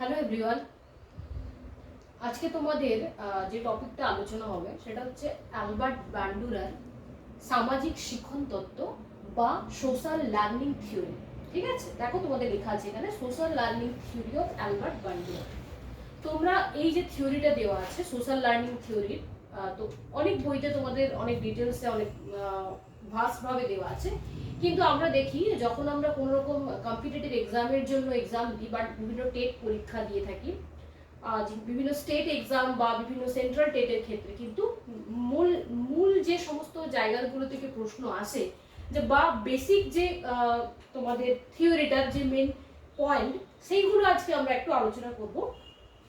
Hello everyone, আজকে তোমাদের যে টপিকটা আলোচনা হবে সেটা হচ্ছে অ্যালবার্ট বান্ডুরার সামাজিক শিক্ষণ তত্ত্ব বা সোশ্যাল লার্নিং থিওরি। ঠিক আছে, দেখো তোমাদের লেখা আছে এখানে social learning theory of Albert বান্ডুরার। তোমরা এই যে থিওরিটা দেওয়া আছে সোশ্যাল লার্নিং থিওরি, তো অনেক বইতে তোমাদের অনেক ডিটেলসে অনেক ভাবে দেওয়া আছে, কিন্তু আমরা দেখি যখন আমরা কোনো রকম কম্পিটিটিভ এক্সামের জন্য এক্সাম দিই বা বিভিন্ন টেট পরীক্ষা দিয়ে থাকি, বিভিন্ন স্টেট এক্সাম বা বিভিন্ন সেন্ট্রাল টেটের ক্ষেত্রে কিন্তু মূল মূল যে সমস্ত জায়গাগুলো থেকে প্রশ্ন আসে যে বা বেসিক যে তোমাদের থিওরিটার যে মেন পয়েন্ট, সেইগুলো আজকে আমরা একটু আলোচনা করব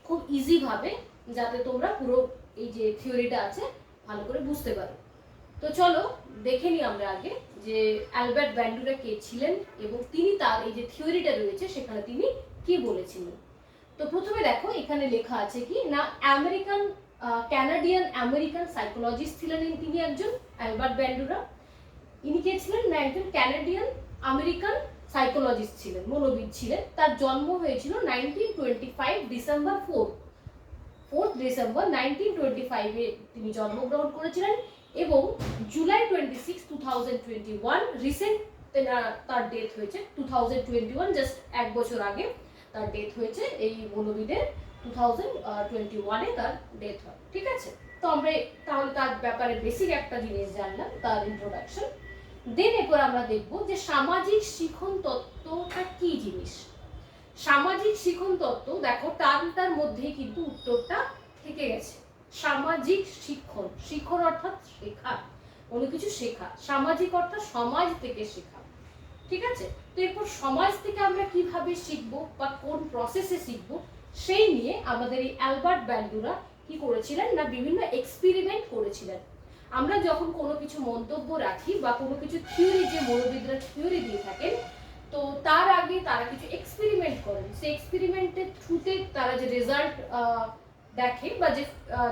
খুব ইজি ভাবে, যাতে তোমরা পুরো এই যে থিওরিটা আছে ভালো করে বুঝতে পারো। তো চলো দেখে নিই আমরা আগে যে অ্যালবার্ট বান্ডুরা কে ছিলেন এবং তিনি তার এই যে থিওরিটা রয়েছে সেখানে তিনি কি বলেছিলেন। তো প্রথমে দেখো এখানে লেখা আছে কি না, ক্যানাডিয়ান আমেরিকান সাইকোলজিস্ট ছিলেন তিনি একজন অ্যালবার্ট বান্ডুরা। ইনি কে ছিলেন না, একজন ক্যানাডিয়ান আমেরিকান সাইকোলজিস্ট ছিলেন, মনোবিদ ছিলেন। তার জন্ম হয়েছিল 1925 ডিসেম্বর 4 ডিসেম্বর 1925 তিনি জন্মগ্রহণ করেছিলেন এবং জুলাই 26 2021 রিসেন্ট তার ডেথ হয়েছে। 2021 জাস্ট এক বছর আগে তার ডেথ হয়েছে এই মনোবিদের। 2021 তার ডেথ হয়। ঠিক আছে, তো আমরা তাহলে তার ব্যাপারে বেসিক একটা জিনিস জানলাম, তার ইন্ট্রোডাকশন। দেন এরপর আমরা দেখব যে সামাজিক শিখন তত্ত্বটা কি জিনিস। সামাজিক শিখন তত্ত্ব, দেখো টার্মটার মধ্যেই কিন্তু উত্তরটা থেকে গেছে। সামাজিক শিক্ষণ, শিক্ষণ অর্থাৎ শেখা, কোনো কিছু শেখা। সামাজিক অর্থাৎ সমাজ থেকে শেখা। ঠিক আছে, তো এরপর সমাজ থেকে আমরা কিভাবে শিখবো বা কোন প্রসেসে শিখবো সেই নিয়ে আমাদের এই অ্যালবার্ট বান্ডুরা কি করেছিলেন না, বিভিন্ন এক্সপেরিমেন্ট করেছিলেন। আমরা যখন কোনো কিছু মন্তব্য রাখি বা কোনো কিছু থিওরি, যে মনোবিদরা থিওরি দিয়ে থাকেন, তো তার আগে তারা কিছু এক্সপেরিমেন্ট করেন। সেই এক্সপেরিমেন্টের থ্রুতে তারা যে রেজাল্ট দেখে বা যে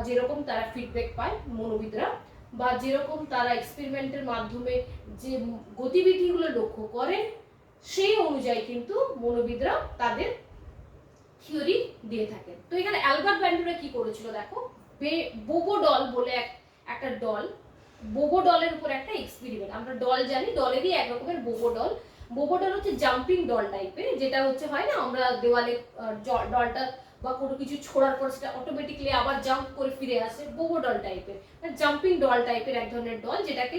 যেরকম তারা ফিডব্যাক পায় মনোবিদরা, বা যেরকম তারা এক্সপেরিমেন্টের মাধ্যমে যে গতিবিধিগুলো লক্ষ্য করেন, সেই অনুযায়ী কিন্তু মনোবিদরা তাদের থিওরি দিয়ে থাকেন। তো এখানে অ্যালবার্ট বান্ডুরা কি করেছিল দেখো, বোবো ডল বলে একটা ডল, বোবো ডলের উপর একটা এক্সপেরিমেন্ট। আমরা ডল জানি, ডলেরই এক রকমের বোবো ডল। বোবো ডল হচ্ছে জাম্পিং ডল টাইপের, যেটা হচ্ছে হয় না আমরা দেওয়ালে ডলটা বা কোনো কিছু ছোড়ার পর সেটা অটোমেটিক্যালি আবার জাম্প করে ফিরে আসে, বোবো ডল টাইপের, জাম্পিং ডল টাইপের এক ধরনের ডল, যেটাকে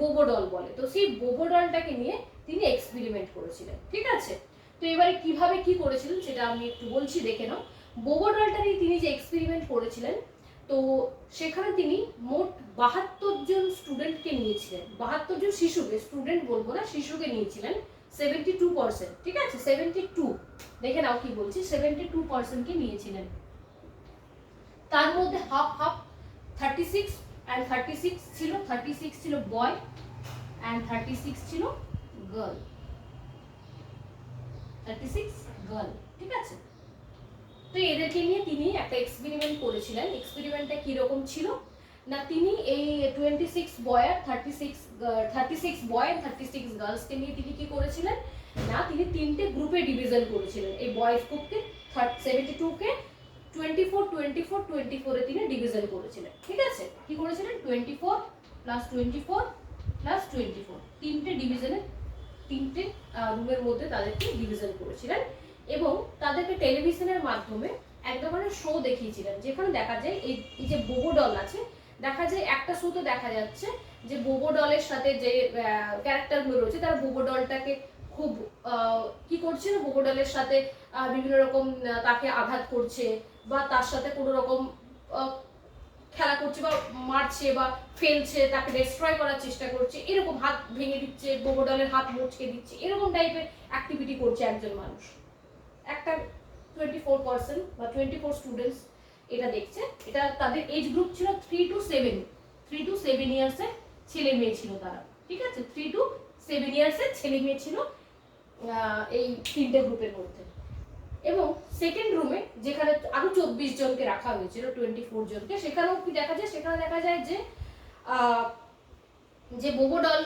বোবো ডল বলে। তো সেই বোবো ডলটাকে নিয়ে তিনি এক্সপেরিমেন্ট করেছিলেন। ঠিক আছে, তো এবারে কিভাবে কি করেছিলেন সেটা আমি একটু বলছি, দেখে নাও। বোবো ডলটা নিয়ে তিনি যে এক্সপেরিমেন্ট করেছিলেন, তো সেখানে তিনি মোট 72 জন স্টুডেন্টকে নিয়েছিলেন। 72 জন শিশুকে, স্টুডেন্ট বলবো না, শিশুকে নিয়েছিলেন। 72%, ঠিক আছে, 72, দেখে নাও কি বলছি, 72%কে নিয়েছিলেন। তার মধ্যে হাফ হাফ 36 and 36 ছিল, 36 ছিল বয় and 36 ছিল গার্ল, 36 গার্ল। ঠিক আছে, তো এদেরকে নিয়ে তিনি একটা এক্সপেরিমেন্ট করেছিলেন। এক্সপেরিমেন্টটা কি রকম ছিল না, তিনি এই 26 বয় আর 36 বয় আর 36 গার্লসকে নিয়ে তিনি কি করেছিলেন না, তিনি তিনটে গ্রুপে ডিভিশন করেছিলেন। এই বয়েজ গ্রুপকে 72কে 24 24 24 এ তিনি ডিভিশন করেছিলেন। ঠিক আছে, কি করেছিলেন, 24 প্লাস 24 প্লাস 24, তিনটে ডিভিশনে, তিনটে রুমের মধ্যে তাদেরকে ডিভিশন করেছিলেন এবং তাদেরকে টেলিভিশনের মাধ্যমে এক ধরনের শো দেখিয়েছিলেন, যেখানে দেখা যায় এই যে বোবো ডল আছে, দেখা যায় একটা শোতে দেখা যাচ্ছে যে বোবো ডলের সাথে যে ক্যারেক্টারগুলো রয়েছে তারা বোবো ডলটাকে খুব কি করছে, বোবো ডলের সাথে বিভিন্ন রকম তাকে আঘাত করছে বা তার সাথে কোনো রকম খেলা করছে বা মারছে বা ফেলছে, তাকে ডিস্ট্রয় করার চেষ্টা করছে, এরকম হাত ভেঙে দিচ্ছে, বোবো ডলের হাত মুচকে দিচ্ছে, এরকম টাইপের অ্যাক্টিভিটি করছে একজন মানুষ। একটা 24% বা 24 স্টুডেন্টস এটা দেখছে। এটা তাদের এজ গ্রুপ ছিল 3 to 7 ইয়ার্সের ছেলে মেয়ে ছিল তারা। ঠিক আছে, 3 to 7 ইয়ার্সের ছেলে মেয়ে ছিল এই তিনটে গ্রুপের মধ্যে। এবং সেকেন্ড রুমে যেখানে আরো 24 জনকে রাখা হয়েছিল, 24 জনকে, সেখানেও কি দেখা যায়, সেখানে দেখা যায় যে বোবো ডল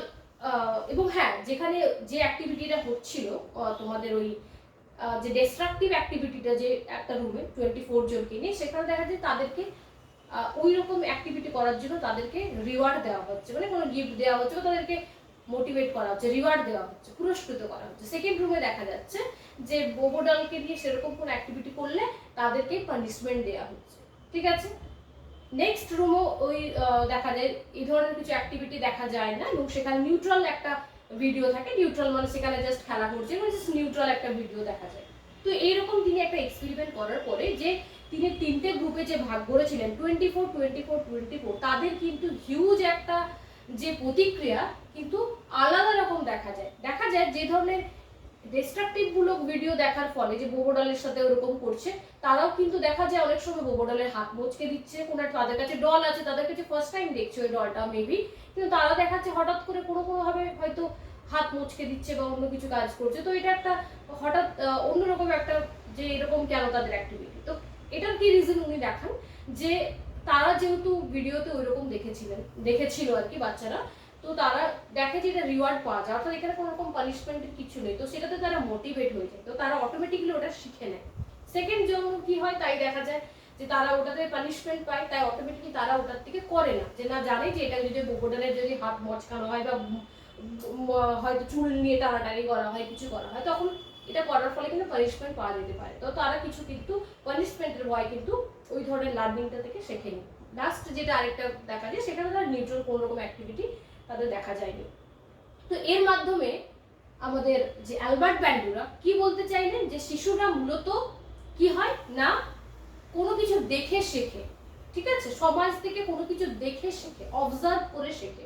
এবং হ্যাঁ, যেখানে যে অ্যাক্টিভিটিটা হচ্ছিল তোমাদের ওই যে ডিস্ট্রাকটিভ অ্যাক্টিভিটিটা যে একটা রুমে 24 জনকে নিয়ে, সেখানে দেখা যায় তাদেরকে ওই রকম অ্যাক্টিভিটি করার জন্য তাদেরকে রিওয়ার্ড দেওয়া হচ্ছে, মানে কোনো গিফট দেওয়া হচ্ছে বা তাদেরকে মোটিভেট করা হচ্ছে, রিওয়ার্ড দেওয়া হচ্ছে, পুরস্কৃত করা হচ্ছে। সেকেন্ড রুমে দেখা যাচ্ছে যে বোবোডলকে দিয়ে সেরকম কোনো অ্যাক্টিভিটি করলে তাদেরকে পানিশমেন্ট দেওয়া হচ্ছে, ঠিক আছে। নেক্সট রুমও ওই দেখা যায় এই ধরনের কিছু অ্যাক্টিভিটি দেখা যায় না, এবং সেখানে নিউট্রাল একটা ভিডিও থাকে। নিউট্রাল মানে সেখানে জাস্ট খেলা করছে, মানে জাস্ট নিউট্রাল একটা ভিডিও দেখা যায়। তো এইরকম তিনি একটা এক্সপেরিমেন্ট করার পরে যে তিনি 3টে গ্রুপে যে ভাগ করেছিলেন 24, 24, 24, তাদের কিন্তু হিউজ একটা যে প্রতিক্রিয়া কিন্তু আলাদা রকম দেখা যায় যে ধরনের ডিস্ট্রাকটিভ মূলক ভিডিও দেখার ফলে যে বোবোডলের সাথে ওরকম করছে, তারাও কিন্তু দেখা যায় অনেক সময় বোবোডলের হাত মোচকে দিচ্ছে। কোনো তাদের কাছে ডল আছে, তাদের কাছে ফার্স্ট টাইম দেখছে ওই ডলটা মেবি, কিন্তু তারা দেখাচ্ছে হঠাৎ করে কোনোভাবে হয়তো হাত মোচকে দিচ্ছে বা অন্য কিছু কাজ করছে। তো এটা একটা হঠাৎ অন্যরকম একটা যে এরকম কেন তাদের অ্যাক্টিভিটি। তো এটার কি রিজন উনি দেখান যে তারা যেহেতু ভিডিওতে ওইরকম দেখেছিল আর কি বাচ্চারা, তো তারা দেখে যে এটা রিওয়ার্ড পাওয়া যায়, অর্থাৎ এখানে কোনো রকম পানিশমেন্টের কিছু নেই, তো সেটাতে তারা মোটিভেট হয়ে যায়, তো তারা অটোমেটিকলি ওটা শিখে নেয়। সেকেন্ড জন্য কি হয় তাই দেখা যায় যে তারা ওটাতে পানিশমেন্ট পায়, তাই অটোমেটিকলি তারা ওটার থেকে করে না, যে না জানে যে এটা যদি বোবোডালের যদি হাত মচকানো হয় বা হয়তো চুল নিয়ে টানাটানি করা হয়, কিছু করা হয়, তখন এটা করার ফলে কিন্তু পানিশমেন্ট পাওয়া যেতে পারে। তো তারা কিছু কিন্তু পানিশমেন্টের ভয় কিন্তু ওই ধরনের লার্নিংটা থেকে শেখেনি। লাস্ট যেটা আরেকটা দেখা যায় সেখানে তারা নিউট্রাল কোনো রকম অ্যাক্টিভিটি তাদের দেখা যায়নি। তো এর মাধ্যমে আমাদের যে অ্যালবার্ট ব্যান্ডুরা কি বলতে চাইলেন যে শিশুরা মূলত কি হয় না কোনো কিছু দেখে শেখে, ঠিক আছে, সমাজ থেকে কোনো কিছু দেখে শেখে, অবজার্ভ করে শেখে।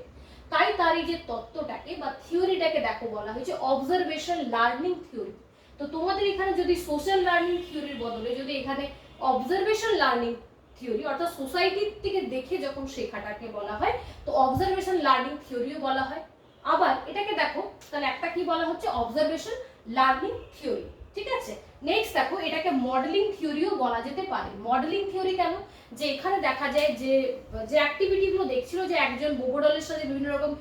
তাই তার এই যে তত্ত্বটাকে বা থিওরিটাকে দেখো বলা হয়েছে অবজারভেশন লার্নিং থিওরি। তো তোমাদের এখানে যদি সোশ্যাল লার্নিং থিওরির বদলে যদি এখানে অবজারভেশন লার্নিং থিওরি অর্থাৎ সোসাইটির থেকে দেখে যখন শেখাটাকে বলা হয়, তো অবজারভেশন লার্নিং থিওরিও বলা হয়। আবার এটাকে দেখো তাহলে একটা কি বলা হচ্ছে অবজারভেশন লার্নিং থিওরি, ঠিক আছে। নেক্সট দেখো এটাকে মডেলিং থিওরিও বলা যেতে পারে। মডেলিং থিওরি কেন, যে এখানে দেখা যায় যে যে অ্যাক্টিভিটিগুলো দেখছিল যে একজন বোবোডলের সাথে বিভিন্ন রকম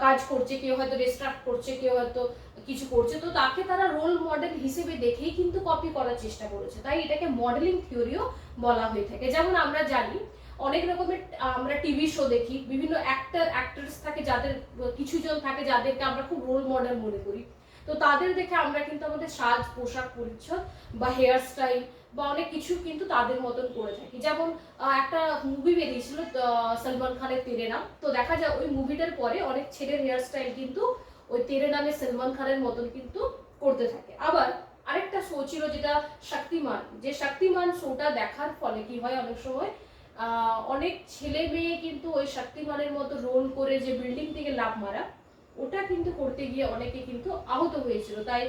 কাজ করছে, কেউ হয়তো ডিস্ট্রাক্ট করছে, কেউ হয়তো কিছু করছে, তো তাকে তারা রোল মডেল হিসেবে দেখেই কিন্তু কপি করার চেষ্টা করেছে, তাই এটাকে মডেলিং থিওরিও বলা হয়ে থাকে। যেমন আমরা জানি অনেক রকমের আমরা টিভি শো দেখি, বিভিন্ন অ্যাক্ট্রেস থাকে যাদের কিছু জন থাকে যাদেরকে আমরা খুব রোল মডেল মনে করি, তো তাদের দেখে আমরা কিন্তু আমাদের সাজ পোশাক পরিচ্ছদ বা হেয়ার স্টাইল বা অনেক কিছু কিন্তু তাদের মতন করে থাকি। যেমন একটা মুভি বেরিয়েছিল সলমান খানের তেরে নাম, তো দেখা যায় ওই মুভিটার পরে অনেক ছেলের হেয়ার স্টাইল কিন্তু ওই তেরে নামে সলমান খানের মতন কিন্তু করতে থাকে। আবার আরেকটা শো ছিল যেটা শক্তিমান, যে শক্তিমান শোটা দেখার ফলে কি হয় অনেক সময় অনেক ছেলে মেয়ে কিন্তু ওই শক্তিমানের মতো রোল করে যে বিল্ডিং থেকে লাফ মারা, ওটা কিন্তু করতে গিয়ে অনেকে কিন্তু আহত হয়েছিল। তাই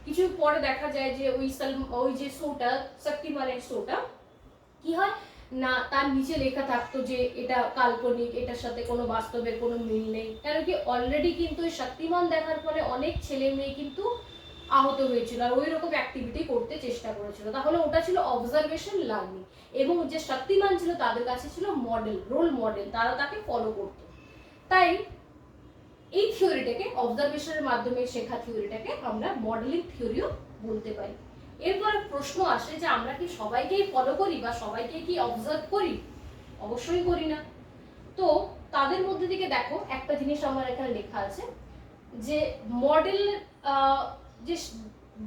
কিছু পরে দেখা যায় যে ওই যে শোটা শক্তিমানের শোটা কি হয় না তার নিচে লেখা থাকতো যে এটা কাল্পনিক, এটার সাথে কোনো বাস্তবের কোনো মিল নেই, কেন কি অলরেডি কিন্তু ওই শক্তিমান দেখার ফলে অনেক ছেলে মেয়ে কিন্তু আহত হয়েছিল আর ওই রকম অ্যাক্টিভিটি করতে চেষ্টা করেছিল। তাহলে ওটা ছিল অবজারভেশন লার্নিং, এবং যে শক্তিমান ছিল তাদের কাছে ছিল মডেল, রোল মডেল, তারা তাকে ফলো করত। তাই এই থিওরিটাকে অবজারভেশনের মাধ্যমে শেখা থিওরিটাকে আমরা মডেলিং থিওরিও বলতে পারি। এরপর প্রশ্ন আসে যে আমরা কি সবাইকেই ফলো করি বা সবাইকে কি অবজার্ভ করি? অবশ্যই করি না। তো তাদের মধ্যে থেকে দেখো একটা জিনিস আমার এখানে লেখা আছে যে মডেল যে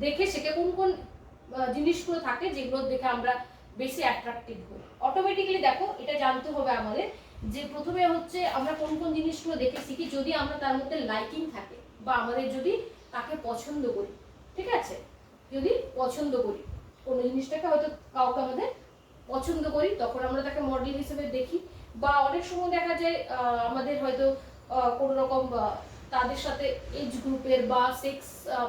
দেখে শেখে কোন কোন জিনিসগুলো থাকে যেগুলো দেখে আমরা বেশি অ্যাট্রাক্টিভ হই। অটোমেটিক্যালি দেখো এটা জানতে হবে আমাদের যে প্রথমে হচ্ছে আমরা কোন কোন জিনিসগুলো দেখে শিখি, যদি আমরা তার মধ্যে লাইকিং থাকে বা আমাদের যদি তাকে পছন্দ করি, ঠিক আছে, যদি পছন্দ করি কোনো জিনিসটাকে, হয়তো কাউকে আমাদের পছন্দ করি তখন আমরা তাকে মডেল হিসেবে দেখি। বা অনেক সময় দেখা যায় আমাদের হয়তো কোনো রকম তাদের সাথে এজ গ্রুপের বা সেক্স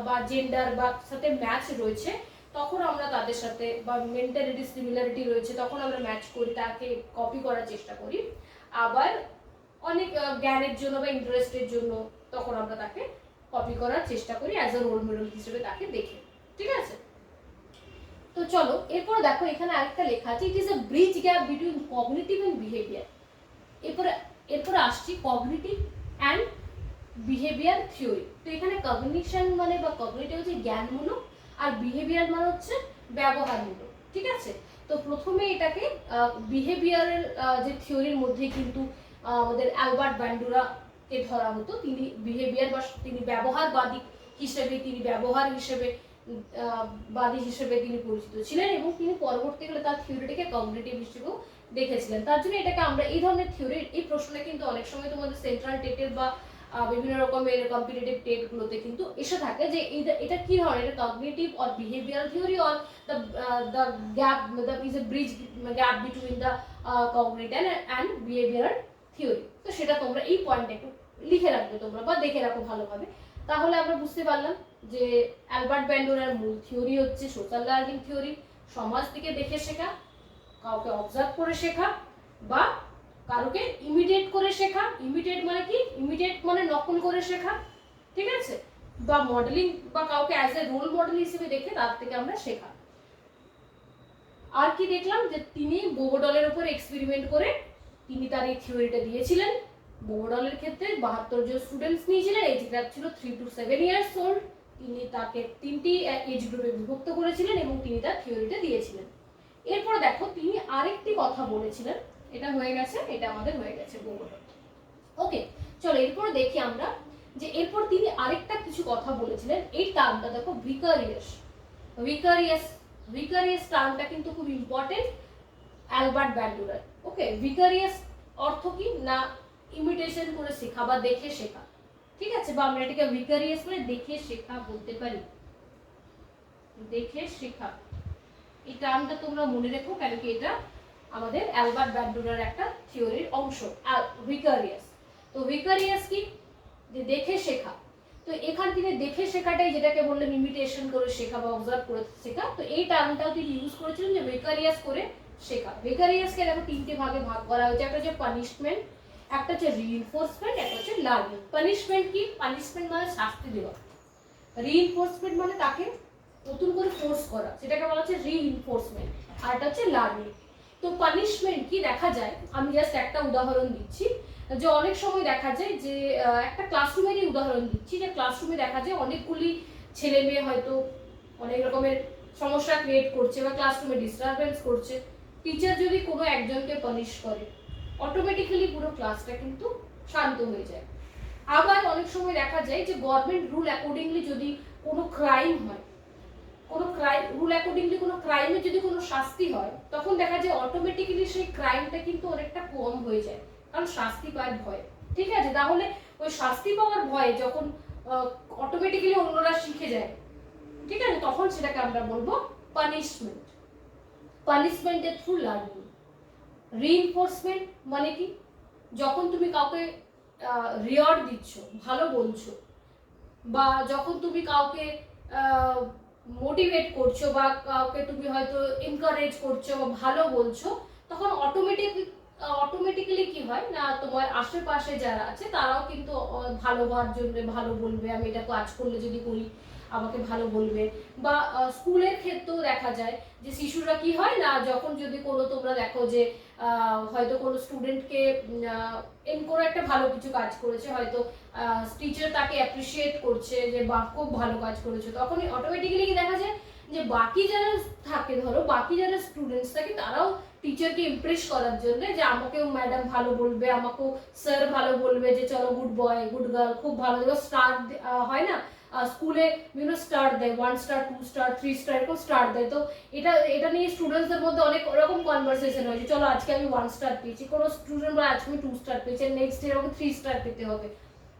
বা জেন্ডার বা সাথে ম্যাচ রয়েছে, তখন আমরা তাদের সাথে বা মেন্টালিটি সিমিলারিটি রয়েছে তখন আমরা ম্যাচ করি, তাকে কপি করার চেষ্টা করি। আবার অনেক জ্ঞানের জন্য বা ইন্টারেস্টের জন্য তখন আমরা তাকে কপি করার চেষ্টা করি অ্যাজ আ রোল মডেল হিসেবে তাকে দেখে, ঠিক আছে। তো চলো এরপর দেখো এখানে আরেকটা লেখা আছে, it is a bridge gap between cognitive and behaviour. এরপরে আসছি কগনিটিভ অ্যান্ড বিহেভিয়ার থিওরি। তো এখানে কগনিশন মানে বা কগনিটিভ হচ্ছে জ্ঞানমূলক, আর বিহেভিয়ার মানে হচ্ছে ব্যবহারমূলক, ঠিক আছে। তো প্রথমে এটাকে বিহেভিয়ারের যে থিওরির মধ্যে কিন্তু আমাদের অ্যালবার্ট ব্যান্ডুরা কে ধরা হতো। তিনি বিহেভিয়ার বা তিনি ব্যবহারবাদী হিসেবে, তিনি ব্যবহার হিসেবে বাদী হিসেবে তিনি পরিচিত ছিলেন, এবং তিনি পরবর্তীকালে তার থিওরিটিকে কগনিটিভ হিসেবেও দেখেছিলেন। তার জন্য এটাকে আমরা এই ধরনের থিওরি, এই প্রশ্নটা কিন্তু অনেক সময় তোমাদের সেন্ট্রাল টেটের বা বিভিন্ন রকমের কম্পিটিটিভ টেটগুলোতে কিন্তু এসে থাকে যে এটা কি ধরনের, cognitive or behavioural theory or the gap, the is a bridge gap between the cognitive and behavioural theory. তো সেটা তোমরা এই পয়েন্টটা একটু লিখে রাখবে তোমরা, বা দেখে রাখো ভালোভাবে। তাহলে আমরা বুঝতে পারলাম যে অ্যালবার্ট ব্যান্ডুরার মূল থিওরি হচ্ছে সোশ্যাল লার্নিং থিওরি, সমাজ থেকে দেখে শেখা, কাউকে অবজার্ভ করে শেখা, বা কারোকে ইমিটেট করে শেখা। ইমিটেট মানে কি? ইমিটেট মানে নকল করে শেখা, ঠিক আছে, বা মডেলিং, বা কাউকে অ্যাজ এ রোল মডেল হিসেবে দেখে তার থেকে আমরা শেখা। আর কি দেখলাম যে তিনি বোগোডলের উপর এক্সপেরিমেন্ট করে তিনি তার এই থিওরিটা দিয়েছিলেন। বোগোডলের ক্ষেত্রে 72 জন স্টুডেন্টস নিয়েছিলেন, এজ গ্যাপ ছিল 3 to 7 ইয়ার্স ওল্ড। তিনি তাকে 3টি এজ গ্রুপে বিভক্ত করেছিলেন এবং তিনি তার থিওরিটা দিয়েছিলেন। এরপর দেখো তিনি আরেকটি কথা বলেছিলেন, এটা হয়ে গেছে, এটা আমাদের হয়ে গেছে বোগোডল। ওকে, চলো এরপর দেখি আমরা যে এরপর তিনি আরেকটা কিছু কথা বলেছিলেন। এই টার্মটা দেখো ভিকারিয়াস। ভিকারিয়াস টার্মটা কিন্তু খুব ইম্পর্টেন্ট অ্যালবার্ট ব্যান্ডুরার। ওকে, ভিকারিয়াস অর্থ কি না ইমিটেশন করে শেখা বা দেখে শেখা, ঠিক আছে, বা আমরা এটাকে ভিকারিয়াস মানে দেখে শেখা বলতে পারি। দেখে শেখা এই টার্মটা তোমরা মনে রেখো, কেন কি এটা আমাদের অ্যালবার্ট ব্যান্ডুরার একটা থিওরির অংশ ভিকারিয়াস। তো ভিকারিয়াস কি? যে দেখে শেখা। তো এখান থেকে দেখে শেখাটাই যেটাকে বললেন ইমিটেশন করে শেখা বা অবজার্ভ করে শেখা, তো এই টার্মটাও তিনি ইউজ করেছিলেন যে ভিকারিয়াস করে শেখা। ভিকারিয়াসকে দেখো 3টে ভাগে ভাগ করা হয়েছে, একটা হচ্ছে পানিশমেন্ট, একটা হচ্ছে রিইনফোর্সমেন্ট, একটা হচ্ছে লার্নিং। পানিশমেন্ট কি? পানিশমেন্ট মানে শাস্তি দেওয়া। রিইনফোর্সমেন্ট মানে তাকে নতুন করে ফোর্স করা, সেটাকে বলা হচ্ছে রিইনফোর্সমেন্ট। আর এটা হচ্ছে লার্নিং। তো পানিশমেন্ট কি দেখা যায়, আমি জাস্ট একটা উদাহরণ দিচ্ছি, যে অনেক সময় দেখা যায় যে একটা ক্লাসরুমেরই উদাহরণ দিচ্ছি, যে ক্লাসরুমে দেখা যায় অনেকগুলি ছেলে মেয়ে হয়তো অনেক রকমের সমস্যা ক্রিয়েট করছে বা ক্লাসরুমে ডিস্টারবেন্স করছে। টিচার যদি কোনো একজনকে পানিশ করে, অটোমেটিক্যালি পুরো ক্লাসটা কিন্তু শান্ত হয়ে যায়। আবার অনেক সময় দেখা যায় যে গভর্নমেন্ট রুল অ্যাকর্ডিংলি যদি কোনো ক্রাইম হয়, কোনো রুল অ্যাকর্ডিংলি কোনো ক্রাইমের যদি কোনো শাস্তি হয়, তখন দেখা যায় অটোমেটিক্যালি সেই ক্রাইমটা কিন্তু অনেকটা কম হয়ে যায়, কারণ শাস্তি পাওয়ার ভয়, ঠিক আছে। তাহলে ওই শাস্তি পাওয়ার ভয়ে যখন অটোমেটিক্যালি অন্যরা শিখে যায়, ঠিক আছে, তখন সেটাকে আমরা বলবো পানিশমেন্ট। পানিশমেন্টের থ্রু লার্নিং। রিইনফোর্সমেন্ট মানে কি? যখন তুমি কাউকে রিওয়ার্ড দিচ্ছ, ভালো বলছো, বা যখন তুমি কাউকে মোটিভেট করছো, বা কাউকে তুমি হয়তো এনকারেজ করছো বা ভালো বলছো, তখন অটোমেটিক্যালি কি হয় না, তোমার আশেপাশে যারা আছে তারাও কিন্তু ভালো হওয়ার জন্য ভালো বলবে। আমি এটা কাজ করলে যদি করি আমাকে ভালো বলবে। বা স্কুলের ক্ষেত্রেও দেখা যায় যে শিশুরা কি হয় না, যখন যদি কোনো তোমরা দেখো যে হয়তো কোনো স্টুডেন্টকে কোনো একটা ভালো কিছু কাজ করেছে, হয়তো টিচার তাকে অ্যাপ্রিসিয়েট করছে যে বাহ খুব ভালো কাজ করেছে, তখনই অটোমেটিক্যালি কি দেখা যায় যে বাকি যারা থাকে, ধরো বাকি যারা স্টুডেন্টস থাকে, তারাও টিচারকে ইমপ্রেস করার জন্য যে আমাকেও ম্যাডাম ভালো বলবে, আমাকেও স্যার ভালো বলবে, যে চলো গুড বয় গুড গার্ল, খুব ভালো। স্টার হয় না স্কুলে, বিভিন্ন স্টার দেয়, 1 স্টার 2 স্টার 3 স্টার এরকম স্টার দেয়। তো এটা নিয়ে স্টুডেন্টসদের মধ্যে অনেক রকম কনভারসেশন হয় যে চলো আজকে আমি 1 স্টার পেয়েছি, কোনো স্টুডেন্ট বলে আজকে আমি 2 স্টার পেয়েছি, নেক্সট ডে আমাকে 3 স্টার পেতে হবে।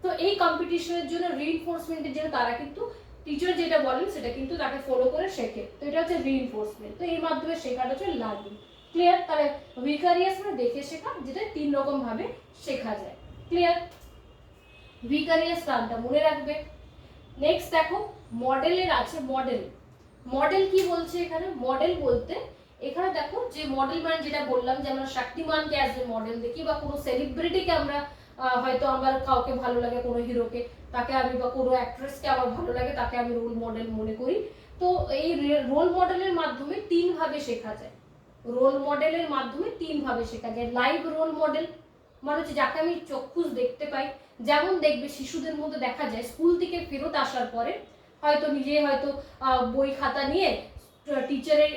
তো এই কম্পিটিশনের জন্য, রিইনফোর্সমেন্টের জন্য তারা কিন্তু টিচার যেটা বলেন সেটা কিন্তু তাকে ফলো করে শেখে। তো এটা হচ্ছে রিইনফোর্সমেন্ট। তো এই মাধ্যমে শেখাটা হচ্ছে লার্নিং। ক্লিয়ার? তাহলে ভিকারিয়াস মানে দেখে শেখা, যেটা 3 রকম ভাবে শেখা যায়। ক্লিয়ার? ভিকারিয়াস টার্মটা মনে রাখবে। নেক্সট দেখো মডেলের আছে মডেল। মডেল কি বলছে এখানে? মডেল বলতে এখানে দেখো যে মডেল মানে যেটা বললাম যে আমরা শক্তিমানকে অ্যাজ এ মডেল দেখি, বা কোনো সেলিব্রিটিকে আমরা হয়তো আমার কাউকে ভালো লাগে, কোনো হিরোকে, তাকে আমি, বা কোনো অ্যাক্ট্রেসকে আমার ভালো লাগে, তাকে আমি রোল মডেল মনে করি। তো এই রোল মডেলের মাধ্যমে 3 ভাবে শেখা যায়। রোল মডেলের মাধ্যমে 3 ভাবে শেখা যায়। লাইভ রোল মডেল মানে হচ্ছে যাকে আমি চক্ষুষ দেখতে পাই, যেমন দেখবে শিশুদের মধ্যে দেখা যায় স্কুল থেকে ফেরত আসার পরে হয়তো নিজে হয়তো বই খাতা নিয়ে টিচারের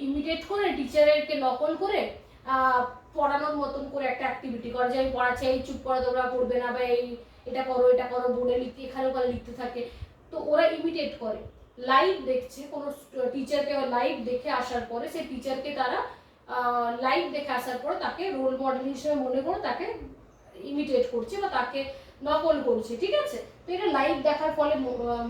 ইমিটেট করে, টিচারেরকে নকল করে পড়ানোর মতন করে একটা অ্যাক্টিভিটি করে, যে আমি পড়াচ্ছি, এই চুপ করো তোমরা পড়বে না, বা এই এটা করো এটা করো বোর্ডে লিখতে, এখানে ওখানে লিখতে থাকে। তো ওরা ইমিটেট করে, লাইভ দেখছে কোনো টিচারকে, লাইভ দেখে আসার পরে সেই টিচারকে তারা লাইভ দেখে আসার পরে তাকে রোল মডেল হিসেবে মনে করে তাকে ইমিটেট করছে বা তাকে নকল করছে, ঠিক আছে। তো এটা লাইভ দেখার ফলে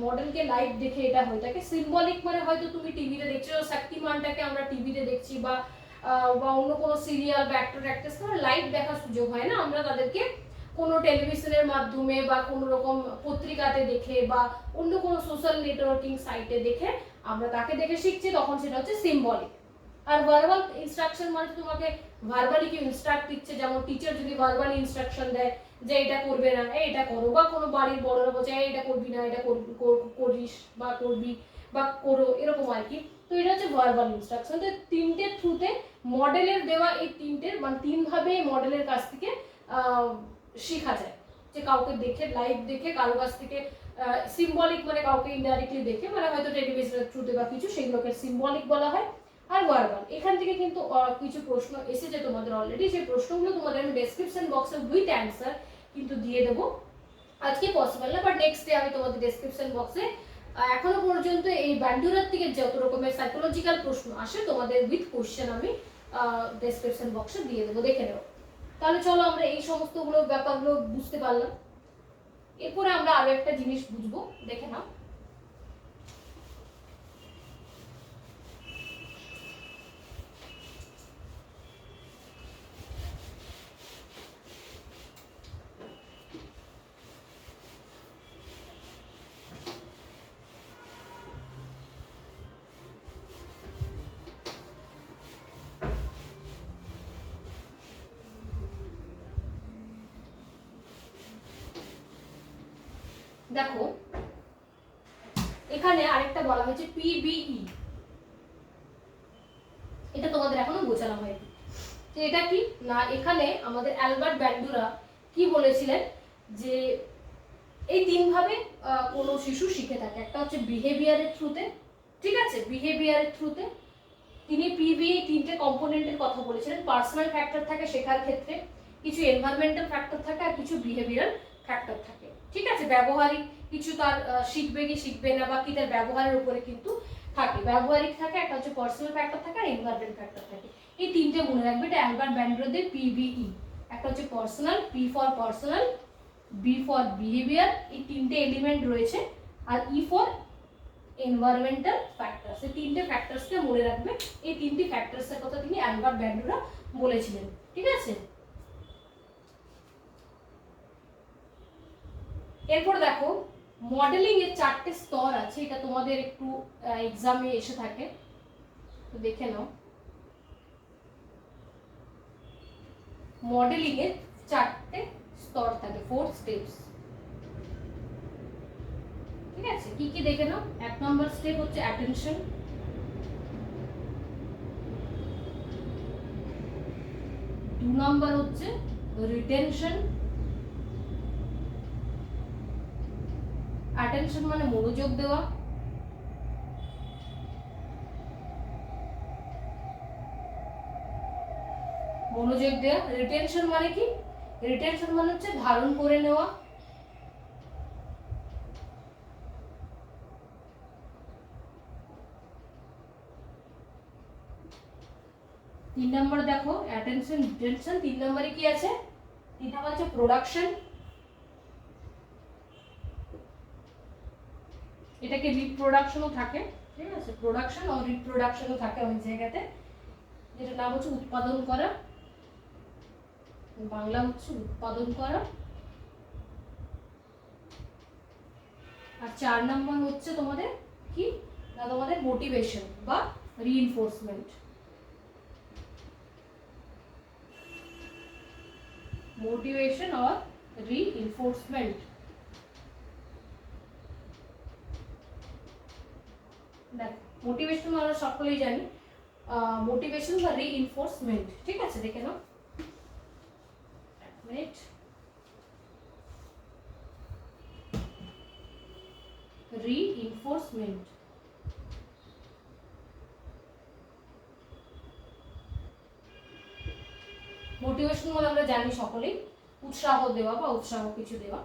মডেলকে লাইভ দেখে এটা হয়ে থাকে। সিম্বলিক মানে হয়তো তুমি টিভিতে দেখছো, শক্তিমানটাকে আমরা টিভিতে দেখছি, বা অন্য কোনো সিরিয়াল বা অ্যাক্টর অ্যাক্ট্রেস লাইভ দেখার সুযোগ হয় না, আমরা তাদেরকে কোনো টেলিভিশনের মাধ্যমে বা কোনো রকম পত্রিকাতে দেখে বা অন্য কোনো সোশ্যাল নেটওয়ার্কিং সাইটে দেখে আমরা তাকে দেখে শিখছি, তখন সেটা হচ্ছে সিম্বলিক। আর ভার্বাল ইনস্ট্রাকশন মানে তোমাকে ভার্বালি কি ইনস্ট্রাক্ট দিচ্ছে, যেমন টিচার যদি ভার্বালি ইনস্ট্রাকশন দেয় যে এটা করবে না এটা করো, বা কোনো বাড়ির বড়রা বলছে এটা করবি না এটা করিস বা করবি বা করো, এরকম আর কি। তো এটা হচ্ছে ভার্বাল ইনস্ট্রাকশন। তো তিনটে থ্রুতে মডেলের দেওয়া এই তিনটের মানে তিনভাবে মডেলের কাছ থেকে শেখা যায়, যে কাউকে দেখে লাইভ দেখে, কারো কাছ থেকে সিম্বলিক মানে কাউকে ইনডাইরেক্টলি দেখে, মানে হয়তো টেলিভিশনের থ্রুতে বা কিছু, সেগুলোকে সিম্বলিক বলা হয়। আর ভার্বাল, এখান থেকে কিন্তু কিছু প্রশ্ন এসেছে তোমাদের অলরেডি, সেই প্রশ্নগুলো তোমাদের আমি ডেসক্রিপশন বক্সে উইথ অ্যান্সার কিন্তু দিয়ে দেবো। আজকে পসিবল না, বাট নেক্সট ডে আমি তোমাদের ডেসক্রিপশন বক্সে এখনো পর্যন্ত এই ব্যান্ডুরার থেকে যত রকমের সাইকোলজিক্যাল প্রশ্ন আসে তোমাদের উইথ কোশ্চেন আমি ডেসক্রিপশন বক্সে দিয়ে দেবো, দেখে নেবো। তাহলে চলো আমরা এই সমস্তগুলো ব্যাপারগুলো বুঝতে পারলাম। এরপরে আমরা আরো একটা জিনিস বুঝবো, দেখে নাও। দেখো এখানে আরেকটা বলা হয়েছে পিবিই, এটা তোমাদের এখনো বোঝানো হয়নি। তো এটা কি না, এখানে আমাদের অ্যালবার্ট ব্যান্ডুরা কি বলেছিলেন, যে এই তিন ভাবে কোনো শিশু শিখে থাকে। একটা হচ্ছে বিহেভিয়ারের থ্রুতে, ঠিক আছে, বিহেভিয়ারের থ্রুতে তিনি পিবিই তিনটে কম্পোনেন্টের কথা বলেছিলেন। পার্সোনাল ফ্যাক্টর থাকে শেখার ক্ষেত্রে, কিছু এনভায়রনমেন্টাল ফ্যাক্টর থাকে, আর কিছু বিহেভিয়ারাল ফ্যাক্টর থাকে, ঠিক আছে। ব্যবহারিক কিছু তার শিখবে কি শিখবে না বা কি তার ব্যবহারের উপরে কিন্তু থাকে, ব্যবহারিক থাকে, একটা হচ্ছে পার্সোনাল ফ্যাক্টর থাকে, আর এনভায়রনমেন্ট ফ্যাক্টর থাকে। এই তিনটে মনে রাখবে, এটা অ্যালবার্ট ব্যান্ডুরাদের পিবিই। একটা হচ্ছে personal, P for personal, B for behaviour, এই তিনটে এলিমেন্ট রয়েছে, আর ই ফর এনভায়রনমেন্টাল ফ্যাক্টরস। এই তিনটে ফ্যাক্টরসকে মনে রাখবে, এই তিনটি ফ্যাক্টরসের কথা তিনি অ্যালবার্ট ব্যান্ডুরা বলেছিলেন, ঠিক আছে। এরপর দেখো মডেলিং এর চারটে স্তর আছে, এটা তোমাদের একটু এক্সামে এসে থাকে, তো দেখে নাও। মডেলিং এর চারটে স্তর থাকে, 4 স্টেপস, ঠিক আছে। কি কি দেখে নাও। 1 নম্বর স্টেপ হচ্ছে অ্যাটেনশন, 2 নম্বর হচ্ছে রিটেনশন, অ্যাটেনশন মানে মনোযোগ দেওয়া, মনোযোগ দেওয়া। রিটেনশন মানে কি, রিটেনশন মানে হচ্ছে ধারণ করে নেওয়া, তিন নম্বর দেখো অ্যাটেনশন রিটেনশন, 3 নম্বরে কি আছে, 3 নম্বর হচ্ছে প্রোডাকশন, এটাকে রিপ্রোডাকশনও থাকে, ঠিক আছে, প্রোডাকশন আর রিপ্রোডাকশনও থাকে ওই জায়গাতে, যেটা নাম হচ্ছে উৎপাদন করা, বাংলা হচ্ছে উৎপাদন করা। আর 4 নম্বর হচ্ছে তোমাদের কি না, তোমাদের মোটিভেশন বা রিইনফোর্সমেন্ট, মোটিভেশন আর রিইনফোর্সমেন্ট। দেখো মোটিভেশন আমরা সকলেই জানি, মোটিভেশন বা রিইনফোর্সমেন্ট, ঠিক আছে, দেখে নাও। এক মিনিট। রিইনফোর্সমেন্ট। মোটিভেশন মানে আমরা জানি সকলেই উৎসাহ দেওয়া বা উৎসাহ কিছু দেওয়া।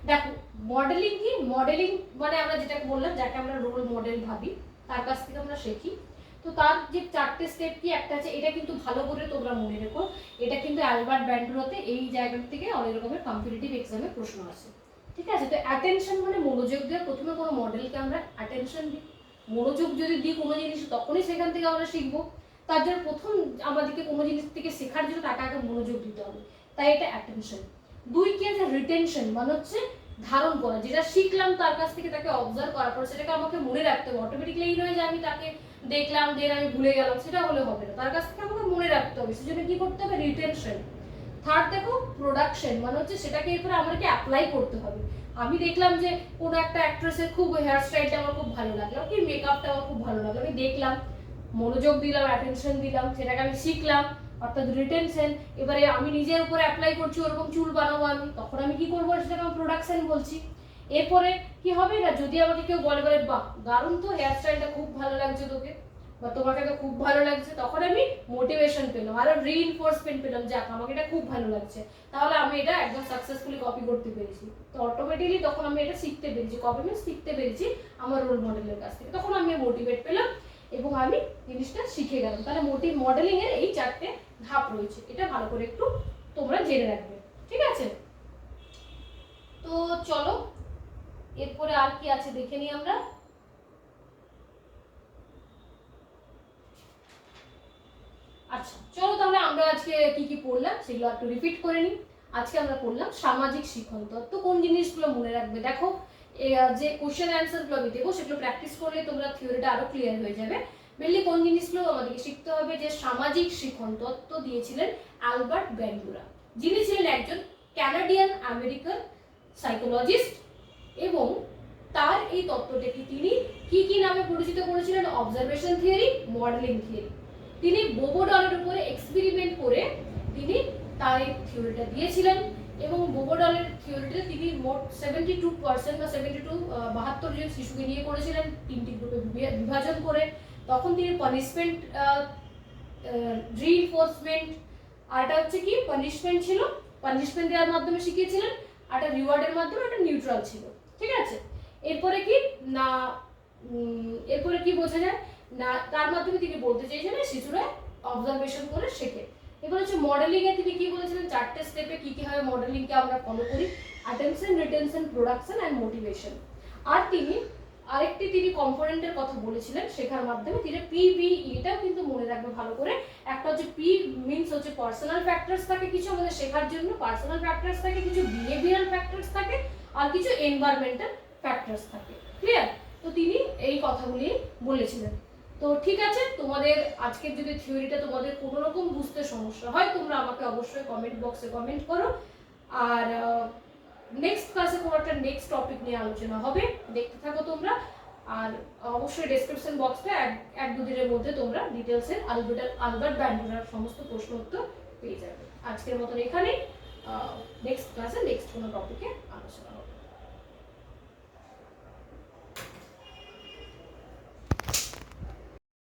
দেখো মডেলিং কি, মডেলিং মানে আমরা যেটা বললাম যাকে আমরা রোল মডেল ভাবি তার কাছ থেকে আমরা শিখি। তো তার যে 4টে স্টেপ কি, একটা আছে, এটা কিন্তু ভালো করে তোমরা মনে রেখো, এটা কিন্তু অ্যালবার্ট ব্যান্ডুরাতে এই জায়গা থেকে অনেক রকমের কম্পিটিটিভ এক্সামে প্রশ্ন আসে, ঠিক আছে। তো অ্যাটেনশন মানে মনোযোগ দেওয়া। প্রথমে কোনো মডেলকে আমরা অ্যাটেনশন দিই, মনোযোগ যদি দিই কোনো জিনিস তখনই সেখান থেকে আমরা শিখবো। তার জন্য প্রথম আমাদেরকে কোনো জিনিস থেকে শেখার জন্য তাকে আগে মনোযোগ দিতে হবে, তাই এটা অ্যাটেনশন। 2 কি আছে, রিটেনশন মানে হচ্ছে ধারণ করা, যেটা শিখলাম তার কাছ থেকে তাকে অবজার্ভ করার পর সেটাকে আমাকে মনে রাখতে হবে। অটোমেটিকলি এই নয় যে আমি তাকে দেখলাম দেন আমি ভুলে গেলাম, সেটা হলে হবে না, তার কাছ থেকে আমাকে মনে রাখতে হবে, সেজন্য কি করতে হবে, রিটেনশন। 3rd দেখো প্রোডাকশন মানে হচ্ছে সেটাকে এরপরে আমাকে অ্যাপ্লাই করতে হবে। আমি দেখলাম যে কোনো একটা অ্যাক্ট্রেসের খুব হেয়ার স্টাইলটা আমার খুব ভালো লাগলো, কি মেকআপটা আমার খুব ভালো লাগলো, আমি দেখলাম, মনোযোগ দিলাম, অ্যাটেনশন দিলাম, সেটাকে আমি শিখলাম, অর্থাৎ রিটেনশন। এবারে আমি নিজের উপর অ্যাপ্লাই করছি, ওরকম চুল বানাবো আমি, তখন আমি কি করবো, সেটাকে আমি প্রোডাকশন বলছি। এরপরে কি হবে না, যদি আমাকে কেউ বলে বাহ দারুণ তো হেয়ার স্টাইলটা খুব ভালো লাগছে তোকে, বা তোমাকে তো খুব ভালো লাগছে, তখন আমি মোটিভেশন পেলাম, আরো রিইনফোর্সমেন্ট পেলাম, যাক আমাকে এটা খুব ভালো লাগছে, তাহলে আমি এটা একদম সাকসেসফুলি কপি করতে পেরেছি। তো অটোমেটিকলি তখন আমি এটা শিখতে পেরেছি, কপি মিন্স শিখতে পেরেছি আমার রোল মডেলের কাছ থেকে, তখন আমি মোটিভেট পেলাম এবং আমি জিনিসটা শিখে গেলাম। তাহলে মডেলিং এর এই 4টে ধাপ রয়েছে, এটা ভালো করে একটু তোমরা জেনে রাখবে, ঠিক আছে। তো চলো এরপরে আর কি আছে দেখে নিই আমরা। আচ্ছা চলো তাহলে আমরা আজকে কি কি পড়লাম সেগুলো একটু রিপিট করে নিই। আজকে আমরা পড়লাম সামাজিক শিখন তত্ত্ব। কোন জিনিসগুলো মনে রাখবে, দেখো যে কোশ্চেন অ্যান্সার গুলো আমি দেবো সেগুলো প্র্যাকটিস করলে তোমরা থিওরিটা আরো ক্লিয়ার হয়ে যাবে। মেনলি কোন জিনিসগুলো আমাদেরকে শিখতে হবে, যে সামাজিক শিখন তত্ত্ব দিয়েছিলেন অ্যালবার্ট ব্যান্ডুরা, যিনি ছিলেন একজন কানাডিয়ান আমেরিকান সাইকোলজিস্ট, এবং তার এই তত্ত্বটাকে তিনি কি নামে পরিচিত করেছিলেন, অবজারভেশন থিওরি, মডেলিং থিওরি। তিনি বোবোডলের উপরে এক্সপেরিমেন্ট করে তিনি তার এই থিওরিটা দিয়েছিলেন, এবং বোবোডলের থিওরিটা তিনি মোট 72% বা 72 জন শিশুকে নিয়ে করেছিলেন 3টি গ্রুপে বিভাজন করে। তখন তিনি পানিশমেন্ট, রিইনফোর্সমেন্ট, আর এটা হচ্ছে কি পানিশমেন্ট ছিল, পানিশমেন্ট দেওয়ার মাধ্যমে শিখিয়েছিলেন, আর একটা রিওয়ার্ডের মাধ্যমে একটা নিউট্রাল ছিল, ঠিক আছে। এরপরে কি না, এরপরে কি বোঝা যায় না, তার মাধ্যমে তিনি বলতে চেয়েছিলেন শিশুরা অবজারভেশন করে শেখে। এবার হচ্ছে মডেলিং এ তিনি কি বলেছিলেন, 4টে স্টেপে কি হবে মডেলিং কে আমরা ফলো করি, attention, retention, production and motivation. আর তিনি আরেকটি তিনি কম্পোনেন্টের কথা বলেছিলেন শেখার মাধ্যমে, তিনি পিবিই, এটাও কিন্তু মনে রাখবে ভালো করে। একটা হচ্ছে পি মিন্স হচ্ছে পার্সোনাল ফ্যাক্টরস থাকে কিছু আমাদের শেখার জন্য, পার্সোনাল ফ্যাক্টরস থাকে কিছু, বিহেভিয়ারাল ফ্যাক্টরস থাকে, আর কিছু এনভায়রনমেন্টাল ফ্যাক্টরস থাকে, ক্লিয়ার। তো তিনি এই কথাগুলি বলেছিলেন। তো ঠিক আছে, তোমাদের আজকের যদি থিওরিটা তোমাদের কোনো রকম বুঝতে সমস্যা হয় তোমরা আমাকে অবশ্যই কমেন্ট বক্সে কমেন্ট করো, আর নেক্সট ক্লাসে কোনো একটা নেক্সট টপিক নিয়ে আলোচনা হবে, দেখতে থাকো তোমরা। আর অবশ্যই ডেসক্রিপশন বক্সে 1-2 দিনের মধ্যে তোমরা ডিটেলসের অ্যালবার্ট ব্যান্ডুরার সমস্ত প্রশ্ন উত্তর পেয়ে যাবে। আজকের মতন এখানেই, নেক্সট ক্লাসে নেক্সট কোনো টপিকে আলোচনা হবে।